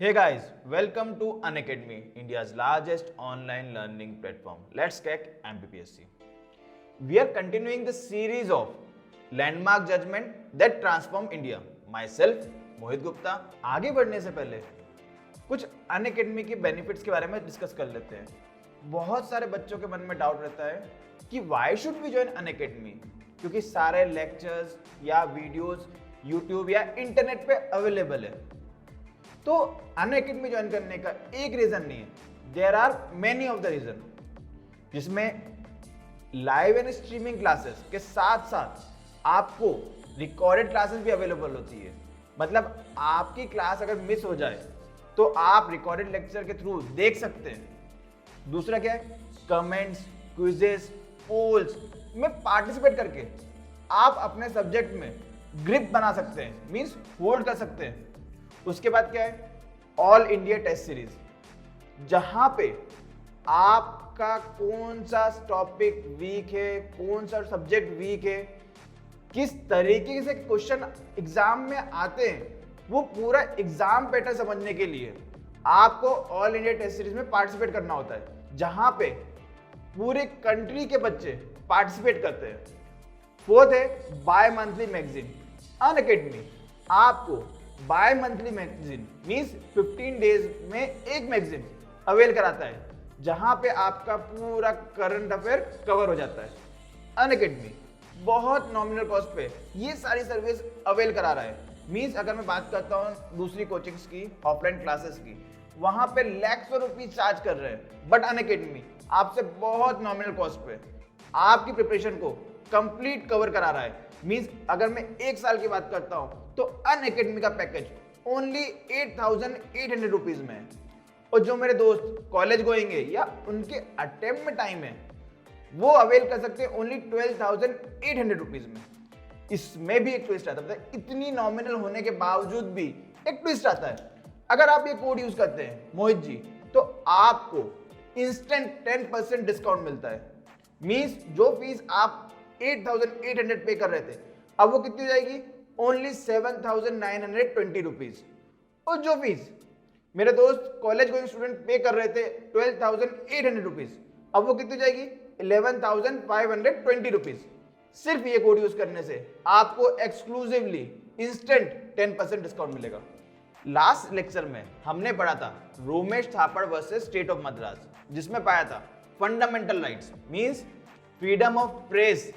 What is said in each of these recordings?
Hey guys, welcome to Unacademy, India's largest online learning platform. Let's crack MPPSC. We are continuing the series of landmark judgment that transform India. Myself, मोहित गुप्ता. आगे बढ़ने से पहले कुछ Unacademy के benefits के बारे में डिस्कस कर लेते हैं. बहुत सारे बच्चों के मन में डाउट रहता है कि why should we join Unacademy, क्योंकि सारे लेक्चर्स या वीडियोस यूट्यूब या इंटरनेट पे अवेलेबल है. तो अनअकैडमी ज्वाइन करने का एक रीजन नहीं है, there are many of the reason, जिसमें लाइव एंड स्ट्रीमिंग क्लासेस के साथ साथ आपको रिकॉर्डेड क्लासेस भी अवेलेबल होती है. मतलब आपकी क्लास अगर मिस हो जाए तो आप रिकॉर्डेड लेक्चर के थ्रू देख सकते हैं. दूसरा क्या है, कमेंट्स, क्विजेस, पोल्स में पार्टिसिपेट करके आप अपने सब्जेक्ट में ग्रिप बना सकते हैं, मींस होल्ड कर सकते हैं. उसके बाद क्या है, ऑल इंडिया टेस्ट सीरीज, जहां पे आपका कौन सा टॉपिक वीक है, कौन सा सब्जेक्ट वीक है, किस तरीके से क्वेश्चन एग्जाम में आते हैं, वो पूरा एग्जाम पैटर्न समझने के लिए आपको ऑल इंडिया टेस्ट सीरीज में पार्टिसिपेट करना होता है, जहां पे पूरे कंट्री के बच्चे पार्टिसिपेट करते हैं. फोर्थ है बाय मंथली मैगजीन. अनअकैडमी आपको bimonthly magazine means 15 days में एक मैगजीन अवेल कराता है, जहां पे आपका पूरा करंट अफेयर कवर हो जाता है. अनअकैडमी बहुत नॉमिनल कॉस्ट पे ये सारी सर्विस अवेल करा रहा है. मींस अगर मैं बात करता हूं दूसरी कोचिंग्स की, ऑफलाइन क्लासेस की, वहां पे लैक्स रुपीज चार्ज कर रहे हैं, बट अनअकैडमी आपसे बहुत नॉमिनल कॉस्ट पे आपकी प्रिपरेशन को कंप्लीट कवर करा रहा है. मींस अगर मैं एक साल की बात करता हूं तो अनअकैडमी का पैकेज ओनली 8,800 रुपीज में है. और जो मेरे दोस्त कॉलेज गोएंगे या उनके अटेम्प्ट में टाइम है, वो अवेल कर सकते हैं ओनली 12,800 रुपीज में. इसमें भी एक ट्विस्ट आता है. इतनी नॉमिनल होने के बावजूद भी एक ट्विस्ट आता है. अगर आप ये कोड यूज करते हैं मोहित जी, तो आपको इंस्टेंट 10% डिस्काउंट मिलता है. मींस जो फीस आप 8,800 पे कर रहे थे, अब वो कितनी हो जाएगी, ओनली 7,920 रुपीज. और जो फीस मेरे दोस्त कॉलेज गोइंग स्टूडेंट पे कर रहे थे 12,800 रुपीज, अब वो कितनी हो जाएगी, 11,520 रुपीज. सिर्फ ये कोड यूज करने से आपको एक्सक्लूसिवली इंस्टेंट 10% डिस्काउंट मिलेगा. लास्ट लेक्चर में हमने पढ़ा था Romesh Thapar versus state of Madras, जिसमें पाया था fundamental rights means freedom of press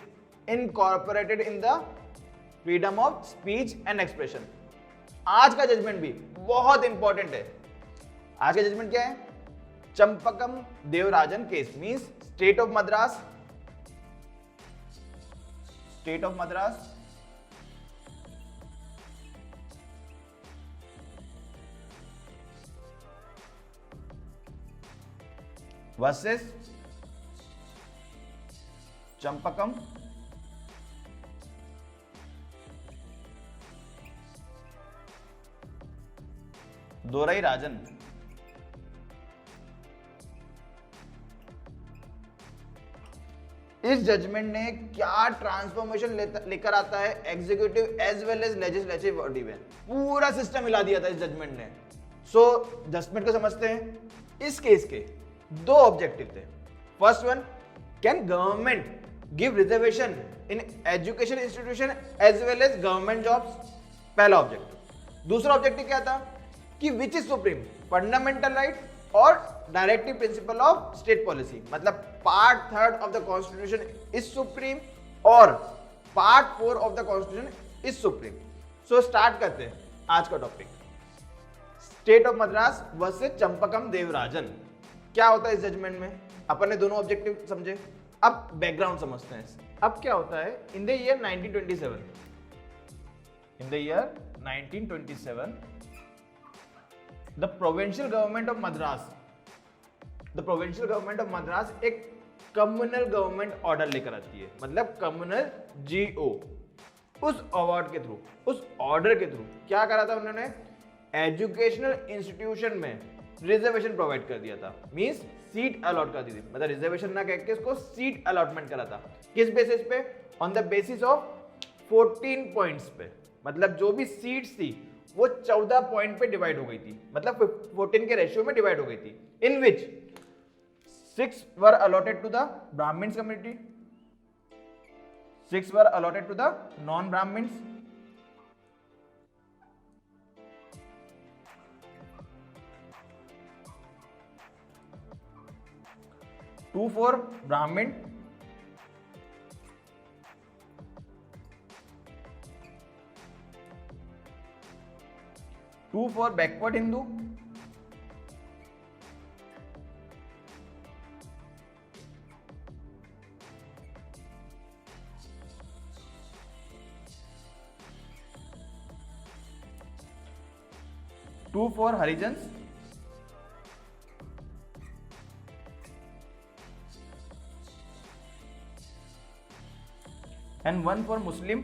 incorporated in the freedom of speech and expression. आज का जजमेंट भी बहुत इंपॉर्टेंट है. आज का जजमेंट क्या है, Champakam Devarajan case means state of Madras versus Champakam Dorai Rajan. इस जजमेंट ने क्या ट्रांसफॉर्मेशन लेकर आता है executive as well as legislative body में. पूरा सिस्टम हिला दिया था इस जजमेंट ने. सो जजमेंट को समझते हैं. इस केस के दो ऑब्जेक्टिव थे. First one, can government give reservation in education institution as well as government jobs. पहला ऑब्जेक्टिव. दूसरा ऑब्जेक्टिव क्या था कि which is supreme, fundamental right और directive principle of state policy. मतलब part 3 of the constitution is supreme और part 4 of the constitution is supreme. So start करते हैं आज का topic, state of Madras versus Champakam Devarajan. क्या होता है इस जजमेंट में, अपन ने दोनों ऑब्जेक्टिव समझे. अब बैकग्राउंड समझते हैं. अब क्या होता है, in the year 1927 the provincial government of Madras एक कम्युनल गवर्नमेंट ऑर्डर लेकर आती है, मतलब कम्युनल जीओ. उस अवार्ड के थ्रू, उस ऑर्डर के थ्रू क्या करा था उन्होंने, एजुकेशनल इंस्टीट्यूशन में रिजर्वेशन प्रोवाइड कर दिया था. मींस सीट अलॉट कर दी थी. मतलब रिजर्वेशन ना कहकर इसको सीट अलॉटमेंट करा था. किस बेसिस पे, on the basis of 14 points पे. मतलब जो भी सीट्स थी वो 14 पॉइंट पे डिवाइड हो गई थी, मतलब 14 के रेशियो में डिवाइड हो गई थी, in which 6 were allotted to the Brahmins community, 6 were allotted to the non Brahmins, 2 for Brahmin, 2 for backward Hindu, 2 for Harijans, and 1 for Muslim,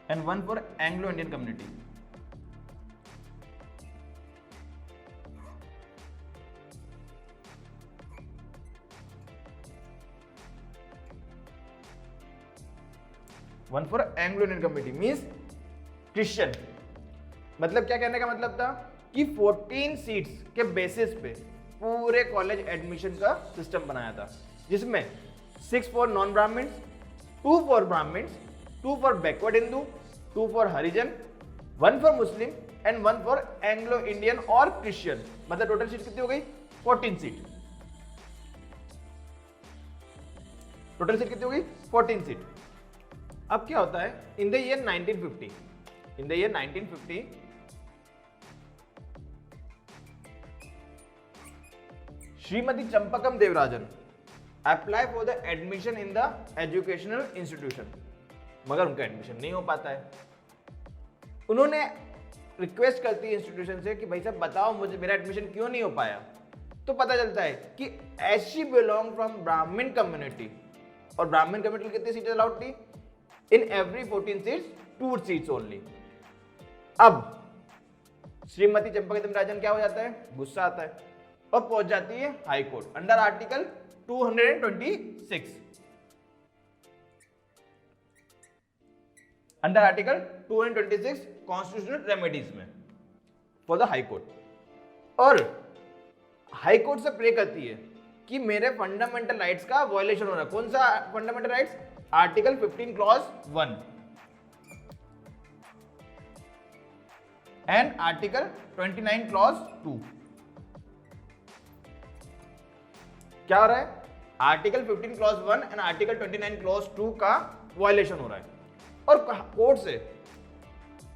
and 1 for Anglo-Indian community. One for Anglo Indian community means Christian. मतलब क्या कहने का मतलब था कि 14 seats के बेसिस पे पूरे कॉलेज एडमिशन का सिस्टम बनाया था, जिसमें 6 for non Brahmins, 2 for Brahmins, 2 for backward Hindu, 2 for Harijan, 1 for Muslim and 1 for Anglo Indian और क्रिश्चियन। मतलब टोटल सीट कितनी हो गई? 14 सीट। टोटल सीट कितनी हो गई? 14 सीट। अब क्या होता है, in the year 1950, in the year 1950 Shrimati Champakam Devarajan apply for the admission in the educational institution, मगर उनका एडमिशन नहीं हो पाता है। उन्होंने रिक्वेस्ट करती है इंस्टीट्यूशन से कि भाई साहब बताओ मुझे मेरा एडमिशन क्यों नहीं हो पाया। तो पता चलता है कि एज शी बिलोंग फ्रॉम ब्राह्मण कम्युनिटी, और ब्राह्मण कम्युनिटी कितनी सीटें अलाउड थी? In every 14 seats 2 seats only. अब श्रीमती चंपक देवराजन क्या हो जाता है? गुस्सा आता है और पहुंच जाती है high court under article 226, under article 226 constitutional remedies में फॉर द हाई कोर्ट। और हाई कोर्ट से प्रे करती है कि मेरे फंडामेंटल राइट्स का वायलेशन हो रहा है। कौन सा fundamental rights? Article 15 clause 1 and article 29 clause 2। क्या हो रहा है? Article 15 clause 1 and article 29 clause 2 का वायलेशन हो रहा है, और कोर्ट से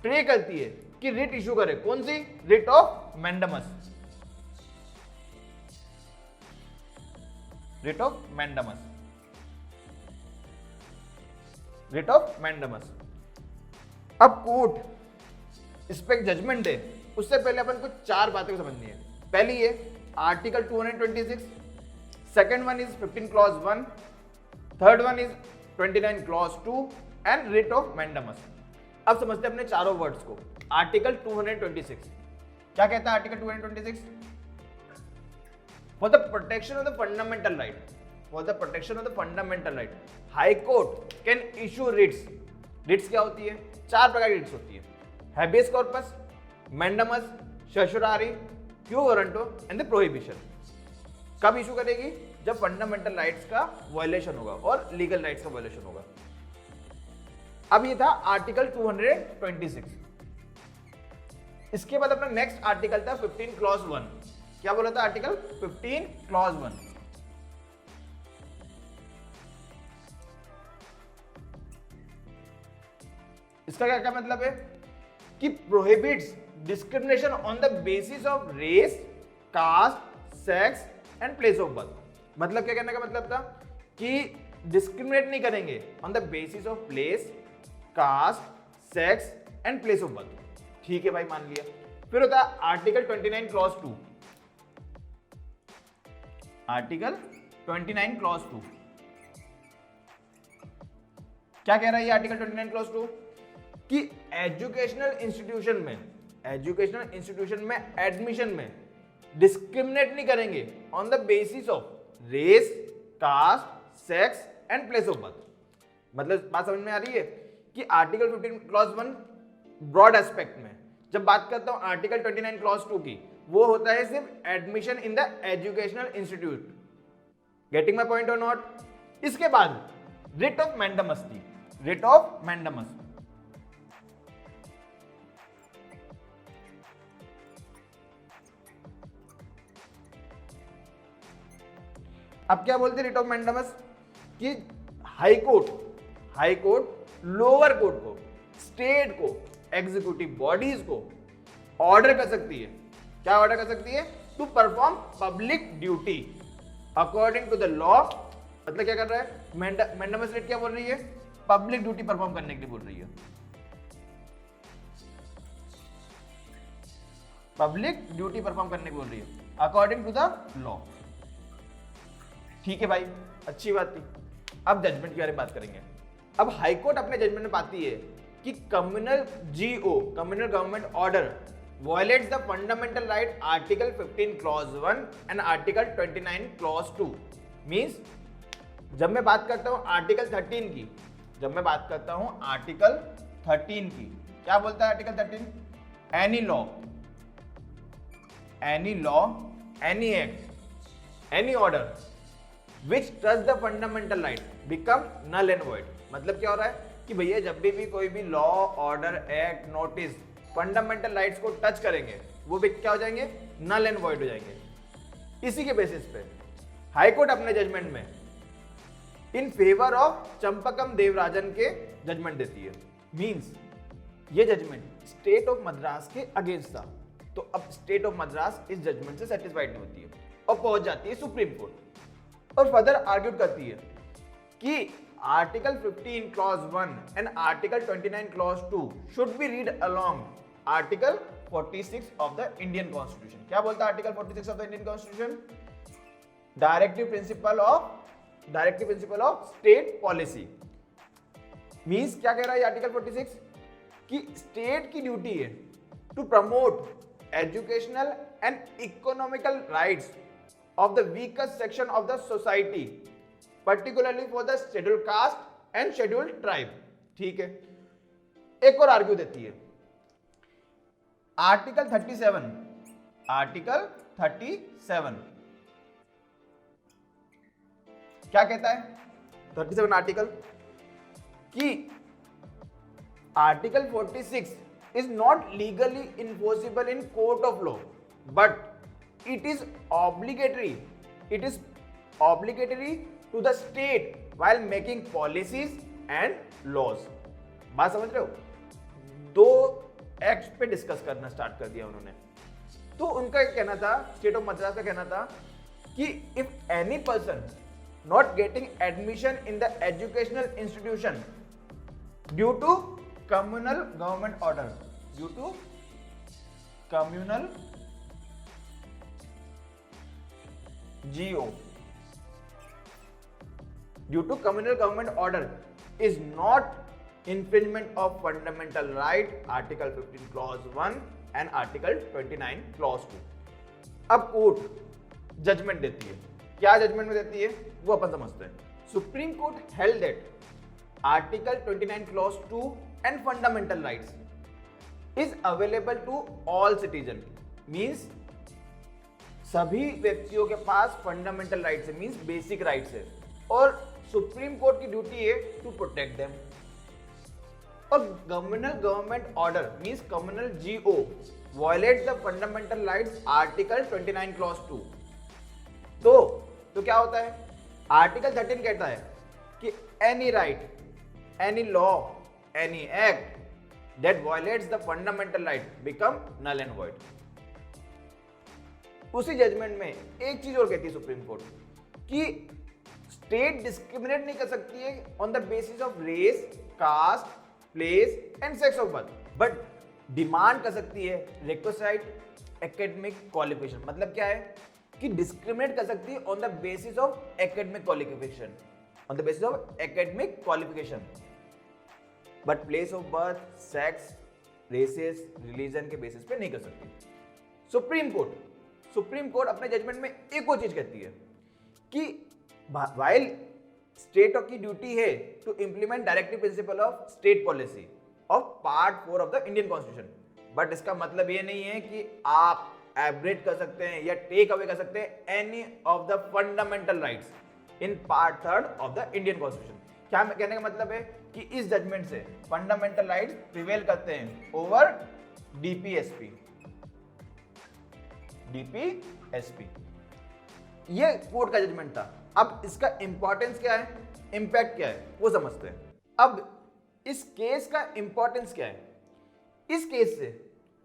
प्रे करती है कि रिट इशू करे। कौन सी? Writ of mandamus, writ of mandamus, writ of mandamus. अब कोर्ट इस पे जजमेंट दे, उससे पहले अपन को 4 बातें को समझनी है। पहली ये article 226, second one is 15 clause 1, third one is 29 clause 2 and writ of mandamus. अब समझते हैं अपने चारों वर्ड्स को। आर्टिकल 226 क्या कहता है? Article 226 for the protection of the fundamental right, for the protection of the fundamental right high court can issue writs. Writs क्या होती है? 4 प्रकार की रिट्स होती है, habeas corpus, mandamus, certiorari, quo warranto and the prohibition. कब issue करेगी? जब फंडामेंटल राइट्स का वायलेशन होगा और लीगल राइट्स का वायलेशन होगा। अब ये था आर्टिकल 226। इसके बाद अपना नेक्स्ट आर्टिकल था 15 क्लॉज 1। क्या बोला था? आर्टिकल 15 क्लॉज 1 इसका क्या क्या मतलब है कि prohibits discrimination on the basis of race, caste, sex and place of birth. मतलब क्या कहने का मतलब था कि डिस्क्रिमिनेट नहीं करेंगे on the basis of place, caste, sex and place of birth. ठीक है भाई, मान लिया। फिर होता है आर्टिकल 29 क्लॉज 2। आर्टिकल 29 क्लॉज 2 क्या कह रहा है ये आर्टिकल 29 क्लॉज 2? कि एजुकेशनल इंस्टीट्यूशन में एडमिशन में डिस्क्रिमिनेट नहीं करेंगे on the basis of race, caste, sex and place of birth. मतलब बात समझ में आ रही है कि आर्टिकल 15 क्लॉज 1 ब्रॉड एस्पेक्ट में जब बात करता हूं आर्टिकल 29 क्लॉज 2 की, वो होता है सिर्फ admission in the educational institute. Getting my point और नॉट? इसके बाद रिट ऑफ मैंडामस थी, रिट ऑफ मैंडामस। अब क्या बोलते रिट ऑफ मैंडामस कि हाई कोर्ट लोअर कोर्ट को, स्टेट को, एग्जीक्यूटिव बॉडीज को ऑर्डर कर सकती है। क्या ऑर्डर कर सकती है? To perform public duty according to the law. मतलब क्या कर रहा है मैंडामस रिट? क्या बोल रही है? पब्लिक ड्यूटी परफॉर्म करने के लिए बोल रही है, पब्लिक ड्यूटी परफॉर्म करने के बोल रही है अकॉर्डिंग टू द लॉ। ठीक है भाई, अच्छी बात थी। अब जजमेंट के बारे में बात करेंगे। अब हाईकोर्ट अपने जजमेंट में पाती है कि communal Jio, communal government order violates the fundamental right article 15 clause 1 and article 29 clause 2। Means जब मैं बात करता हूं आर्टिकल 13 की, जब मैं बात करता हूं आर्टिकल 13 की, क्या बोलता है article 13? Any law, any act, any order which touch the fundamental right become null and void. मतलब क्या हो रहा है कि भैया जब भी कोई भी law, order, act, notice fundamental rights को टच करेंगे वो भी क्या हो जाएंगे? नल एंड वॉइड हो जाएंगे। इसी के बेसिस पे हाईकोर्ट अपने जजमेंट में in favour of Champakam Devarajan के जजमेंट देती है। मींस ये जजमेंट स्टेट ऑफ मद्रास के अगेंस्ट था, तो अब स्टेट ऑफ मद्रास इस जजमेंट से सेटिस्फाइड नहीं होती है और पहुंच जाती है सुप्रीम कोर्ट और फर्दर आर्ग्यूड करती है कि article 15 clause 1 and article 29 clause 2 should be read along article 46 of the Indian constitution. क्या बोलता है article 46 of the Indian constitution? Directive principle of state policy. Means क्या कह रहा है आर्टिकल 46 कि स्टेट की ड्यूटी है to promote educational and economical rights of the weakest section of the society, particularly for the scheduled caste and scheduled tribe. ठीक है, एक और आर्ग्यू देती है आर्टिकल 37, आर्टिकल 37 क्या कहता है? 37 आर्टिकल कि article 46 is not legally enforceable in court of law but it is obligatory to the state while making policies and laws. बात समझ रहे हो? दो एक्ट पे डिस्कस करना स्टार्ट कर दिया उन्होंने। तो उनका कहना था, स्टेट ऑफ मद्रास का कहना था कि if any person not getting admission in the educational institution due to communal government order, due to communal GO, due to communal government order is not infringement of fundamental right article 15 clause 1 and article 29 clause 2। अब court judgement देती है। क्या judgement में देती है वो अपन समझते हैं। Supreme court held that article 29 clause 2 and fundamental rights is available to all citizen। Means सभी व्यक्तियों के पास फंडामेंटल राइट्स है, मींस बेसिक राइट्स है, और सुप्रीम कोर्ट की ड्यूटी है टू प्रोटेक्ट देम। और government order means communal GO violate the fundamental rights article 29 clause 2। तो क्या होता है? आर्टिकल 13 कहता है कि any right, any law, any act that violates the fundamental right become null and void. उसी जजमेंट में एक चीज और कहती है सुप्रीम कोर्ट कि स्टेट डिस्क्रिमिनेट नहीं कर सकती है on the basis of race, caste, place and sex of birth, but demand कर सकती है रिक्विजिट एकेडमिक क्वालिफिकेशन। मतलब क्या है कि डिस्क्रिमिनेट कर सकती है on the basis of academic qualification, on the basis of academic qualification, but place of birth, sex, races, religion के बेसिस पे नहीं कर सकती। सुप्रीम कोर्ट अपने जजमेंट में एक और चीज कहती है कि while स्टेट की ड्यूटी है to implement directive principle of state policy of part 4 of the Indian constitution. But इसका मतलब ये नहीं है कि आप एब्रेट कर सकते हैं या टेक अवे कर सकते हैं any of the fundamental rights in part 3 of the Indian constitution. क्या कहने का मतलब है कि इस जजमेंट से फंडामेंटल राइट्स प्रिवेल करते हैं ओवर डीपीएसपी। ये कोर्ट का जजमेंट था। अब इसका इंपॉर्टेंस क्या है, इंपैक्ट क्या है, वो समझते हैं। अब इस केस का इंपॉर्टेंस क्या है? इस केस से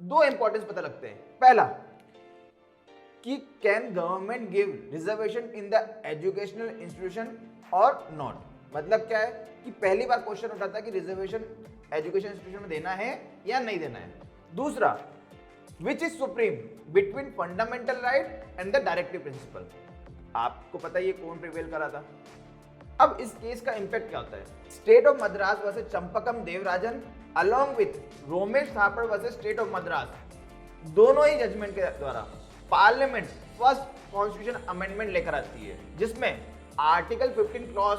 दो इंपॉर्टेंस पता लगते हैं। पहला कि can government give reservation in the educational institution और नॉट। मतलब क्या है कि पहली बार क्वेश्चन उठा था कि रिजर्वेशन एजुकेशन इंस्टीट्यूशन में देना है या नहीं देना है। दूसरा, विच is supreme between fundamental right and the directive principle. आपको पता है ये कौन प्रिवेल करा था। अब इस केस का इंपैक्ट क्या होता है? State of Madras versus Champakam Devarajan along with Romesh Thapar versus state of Madras, दोनों ही जजमेंट के द्वारा पार्लियामेंट फर्स्ट कॉन्स्टिट्यूशन अमेंडमेंट लेकर आती है, जिसमें आर्टिकल 15 क्लॉज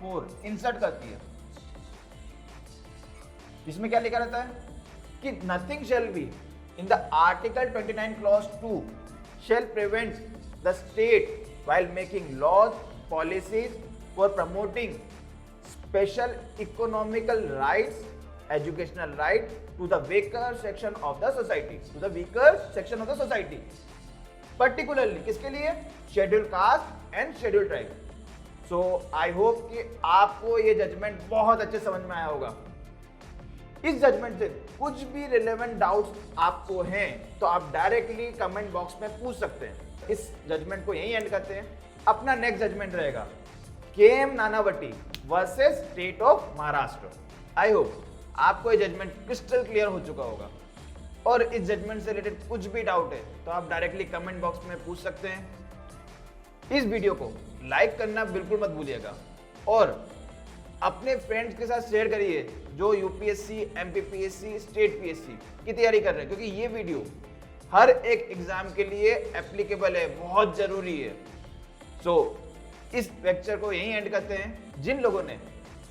4 इंसर्ट करती है, जिसमें क्या लिखा रहता है कि nothing shall be in the article 29 clause 2 shall prevent the state while making laws, policies for promoting special economical rights, educational right to the weaker section of the society, particularly किसके लिए? Scheduled caste and scheduled tribe. So I hope कि आपको ये judgement बहुत अच्छे समझ में आया होगा। इस जजमेंट से कुछ भी रिलेवेंट डाउट्स आपको हैं तो आप डायरेक्टली कमेंट बॉक्स में पूछ सकते हैं। इस जजमेंट को यहीं एंड करते हैं। अपना नेक्स्ट जजमेंट रहेगा K M Nanavati versus state of Maharashtra. I hope आपको ये जजमेंट क्रिस्टल क्लियर हो चुका होगा और इस जजमेंट से रिलेटेड कुछ भी डाउट है तो आप डायरेक्टली कमेंट बॉक्स में पूछ सकते हैं। इस वीडियो को लाइक करना बिल्कुल मत भूलिएगा और अपने फ्रेंड्स के साथ शेयर करिए जो यूपीएससी, एमपीपीएससी, स्टेट पीएससी की तैयारी कर रहे हैं, क्योंकि ये वीडियो हर एक एग्जाम के लिए एप्लीकेबल है, बहुत जरूरी है। सो इस लेक्चर को यहीं एंड करते हैं। जिन लोगों ने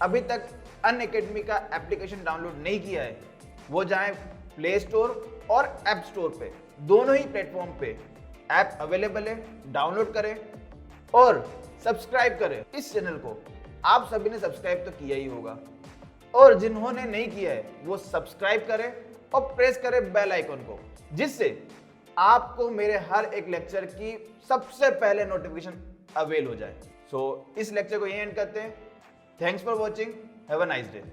अभी तक अनअकैडमी का एप्लीकेशन डाउनलोड नहीं किया है वो जाएं प्ले स्टोर और ऐप स्टोर पे, दोनों ही प्लेटफॉर्म पे ऐप अवेलेबल है, डाउनलोड करें और सब्सक्राइब करें इस चैनल को। आप सभी ने सब्सक्राइब तो किया ही होगा और जिन्होंने नहीं किया है वो सब्सक्राइब करें और प्रेस करें बेल आइकन को, जिससे आपको मेरे हर एक लेक्चर की सबसे पहले नोटिफिकेशन अवेल हो जाए। सो इस लेक्चर को यहीं एंड करते हैं। Thanks for watching, have a nice day.